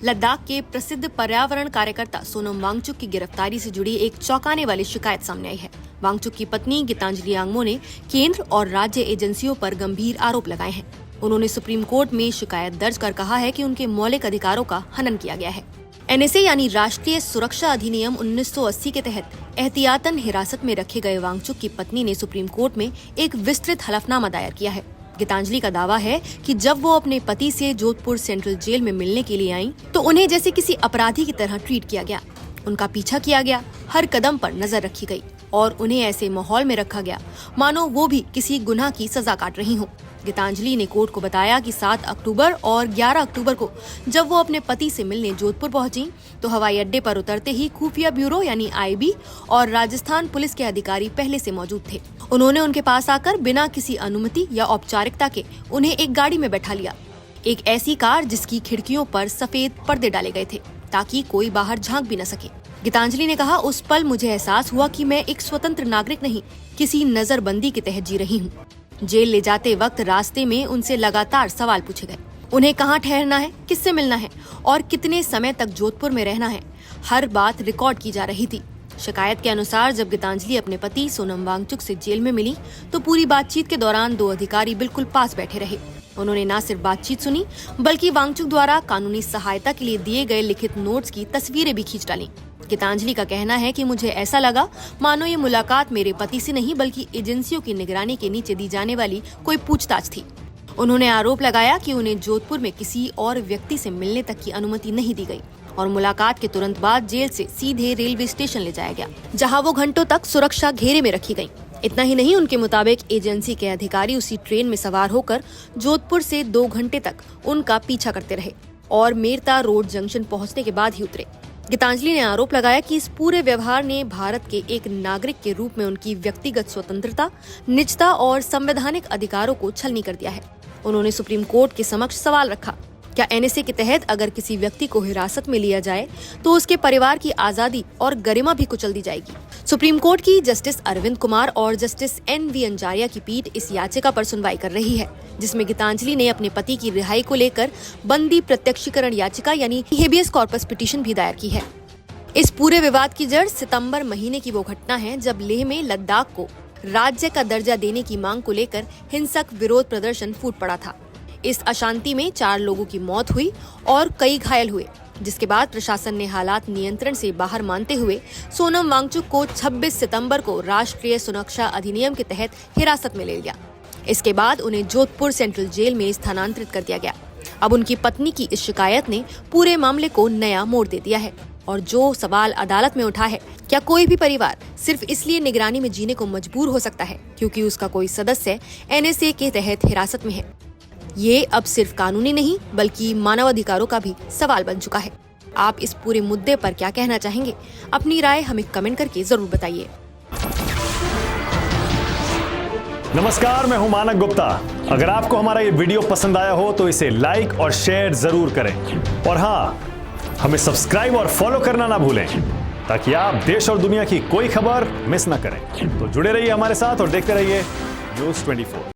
लद्दाख के प्रसिद्ध पर्यावरण कार्यकर्ता सोनम वांगचुक की गिरफ्तारी से जुड़ी एक चौंकाने वाली शिकायत सामने आई है। वांगचुक की पत्नी गीतांजलि आंगमो ने केंद्र और राज्य एजेंसियों पर गंभीर आरोप लगाए हैं। उन्होंने सुप्रीम कोर्ट में शिकायत दर्ज कर कहा है कि उनके मौलिक अधिकारों का हनन किया गया है। एनएसए यानी राष्ट्रीय सुरक्षा अधिनियम 1980 के तहत एहतियातन हिरासत में रखे गए वांगचुक की पत्नी ने सुप्रीम कोर्ट में एक विस्तृत हलफनामा दायर किया है। गीतांजलि का दावा है कि जब वो अपने पति से जोधपुर सेंट्रल जेल में मिलने के लिए आईं, तो उन्हें जैसे किसी अपराधी की तरह ट्रीट किया गया। उनका पीछा किया गया, हर कदम पर नजर रखी गई और उन्हें ऐसे माहौल में रखा गया मानो वो भी किसी गुनाह की सजा काट रही हों। गीतांजलि ने कोर्ट को बताया कि 7 अक्टूबर और 11 अक्टूबर को जब वो अपने पति से मिलने जोधपुर पहुंची, तो हवाई अड्डे पर उतरते ही खुफिया ब्यूरो यानी आईबी और राजस्थान पुलिस के अधिकारी पहले से मौजूद थे। उन्होंने उनके पास आकर बिना किसी अनुमति या औपचारिकता के उन्हें एक गाड़ी में बैठा लिया, एक ऐसी कार जिसकी खिड़कियों पर सफेद पर्दे डाले गए थे ताकि कोई बाहर झांक भी न सके। गीतांजलि ने कहा, उस पल मुझे एहसास हुआ कि मैं एक स्वतंत्र नागरिक नहीं, किसी नजरबंदी के तहत जी रही हूँ। जेल ले जाते वक्त रास्ते में उनसे लगातार सवाल पूछे गए। उन्हें कहाँ ठहरना है, किससे मिलना है और कितने समय तक जोधपुर में रहना है, हर बात रिकॉर्ड की जा रही थी। शिकायत के अनुसार जब गीतांजलि अपने पति सोनम वांगचुक से जेल में मिली, तो पूरी बातचीत के दौरान 2 अधिकारी बिल्कुल पास बैठे रहे। उन्होंने न सिर्फ बातचीत सुनी, बल्कि वांगचुक द्वारा कानूनी सहायता के लिए दिए गए लिखित नोट्स की तस्वीरें भी खींच डाली। गीतांजलि का कहना है कि मुझे ऐसा लगा मानो ये मुलाकात मेरे पति से नहीं बल्कि एजेंसियों की निगरानी के नीचे दी जाने वाली कोई पूछताछ थी। उन्होंने आरोप लगाया कि उन्हें जोधपुर में किसी और व्यक्ति से मिलने तक की अनुमति नहीं दी गई और मुलाकात के तुरंत बाद जेल से सीधे रेलवे स्टेशन ले जाया गया, जहां वो घंटों तक सुरक्षा घेरे में रखी गयी। इतना ही नहीं, उनके मुताबिक एजेंसी के अधिकारी उसी ट्रेन में सवार होकर जोधपुर से 2 घंटे तक उनका पीछा करते रहे और मेरता रोड जंक्शन पहुंचने के बाद ही उतरे। गीतांजलि ने आरोप लगाया कि इस पूरे व्यवहार ने भारत के एक नागरिक के रूप में उनकी व्यक्तिगत स्वतंत्रता, निजता और संवैधानिक अधिकारों को छलनी कर दिया है। उन्होंने सुप्रीम कोर्ट के समक्ष सवाल रखा, क्या एनएसए के तहत अगर किसी व्यक्ति को हिरासत में लिया जाए तो उसके परिवार की आजादी और गरिमा भी कुचल दी जाएगी? सुप्रीम कोर्ट की जस्टिस अरविंद कुमार और जस्टिस एन.वी. अंजारिया की पीठ इस याचिका पर सुनवाई कर रही है, जिसमें गीतांजलि ने अपने पति की रिहाई को लेकर बंदी प्रत्यक्षीकरण याचिका यानी हेबियस कॉर्पस पिटीशन भी दायर की है। इस पूरे विवाद की जड़ सितंबर महीने की वो घटना है जब लेह में लद्दाख को राज्य का दर्जा देने की मांग को लेकर हिंसक विरोध प्रदर्शन फूट पड़ा था। इस अशांति में 4 लोगों की मौत हुई और कई घायल हुए, जिसके बाद प्रशासन ने हालात नियंत्रण से बाहर मानते हुए सोनम वांगचुक को 26 सितंबर को राष्ट्रीय सुरक्षा अधिनियम के तहत हिरासत में ले लिया। इसके बाद उन्हें जोधपुर सेंट्रल जेल में स्थानांतरित कर दिया गया। अब उनकी पत्नी की इस शिकायत ने पूरे मामले को नया मोड़ दे दिया है और जो सवाल अदालत में उठा है, क्या कोई भी परिवार सिर्फ इसलिए निगरानी में जीने को मजबूर हो सकता है क्योंकि उसका कोई सदस्य एनएसए के तहत हिरासत में है? ये अब सिर्फ कानूनी नहीं बल्कि मानवाधिकारों का भी सवाल बन चुका है। आप इस पूरे मुद्दे पर क्या कहना चाहेंगे? अपनी राय हमें कमेंट करके जरूर बताइए। नमस्कार, मैं हूं मानक गुप्ता। अगर आपको हमारा ये वीडियो पसंद आया हो तो इसे लाइक और शेयर जरूर करें और हाँ, हमें सब्सक्राइब और फॉलो करना ना भूलें ताकि आप देश और दुनिया की कोई खबर मिस ना करें। तो जुड़े रहिए हमारे साथ और देखते रहिए न्यूज़ 24।